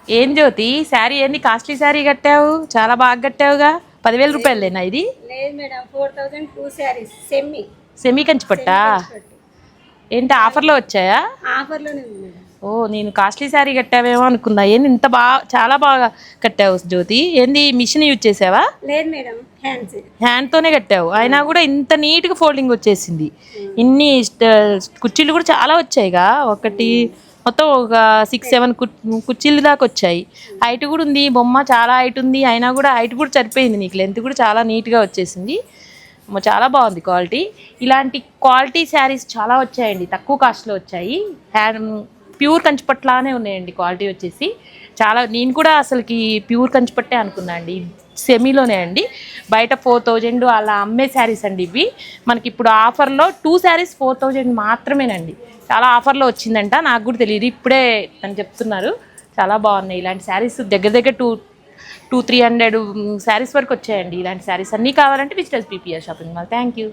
ఏం జ్యోతి శారీ ఏంది కాస్ట్లీ శారీ కట్టావు, చాలా బాగా కట్టావుగా. 10,000 రూపాయలేనా ఇది? లేదు madam, 4000 2 sarees semi semi Kanchi పట్టా? ఏంటి ఆఫర్లో వచ్చాయా? ఆఫర్లోనే ఉంది మేడం. ఓ నేను కాస్ట్లీ శారీ కట్టావేమో అనుకున్నా. ఏంది ఇంత బాగా, చాలా బాగా కట్టావు జ్యోతి. ఏంది మిషన్ యూజ్ చేసావా? లేదు మేడం, హ్యాండ్స్. హ్యాండ్తోనే కట్టావు, అయినా కూడా ఇంత నీట్గా ఫోల్డింగ్ వచ్చేసింది. ఇన్ని కుర్చీలు కూడా చాలా వచ్చాయిగా. ఒకటి మొత్తం ఒక 6-7 కుర్చీలు దాకా వచ్చాయి. హైట్ కూడా ఉంది, బొమ్మ చాలా హైట్ ఉంది, అయినా కూడా హైట్ కూడా సరిపోయింది నీకు. లెంత్ కూడా చాలా నీట్గా వచ్చేసింది. చాలా బాగుంది క్వాలిటీ. ఇలాంటి క్వాలిటీ శారీస్ చాలా వచ్చాయండి, తక్కువ కాస్ట్లో వచ్చాయి. ప్యూర్ కంచిపట్లానే ఉన్నాయండి క్వాలిటీ వచ్చేసి. చాలా, నేను కూడా అసలుకి ప్యూర్ కంచిపట్టే అనుకున్నా అండి. సెమీలోనే అండి. బయట 4000 అలా అమ్మే శారీస్ అండి ఇవి. మనకి ఇప్పుడు ఆఫర్లో 2 శారీస్ 4000 మాత్రమేనండి. చాలా ఆఫర్లో వచ్చిందంట, నాకు కూడా తెలియదు, ఇప్పుడే అని చెప్తున్నారు. చాలా బాగున్నాయి ఇలాంటి శారీస్. దగ్గర దగ్గర 200-300 శారీస్ వరకు వచ్చాయండి. ఇలాంటి శారీస్ అన్నీ కావాలంటే visitors PPR shopping mall. Thank you.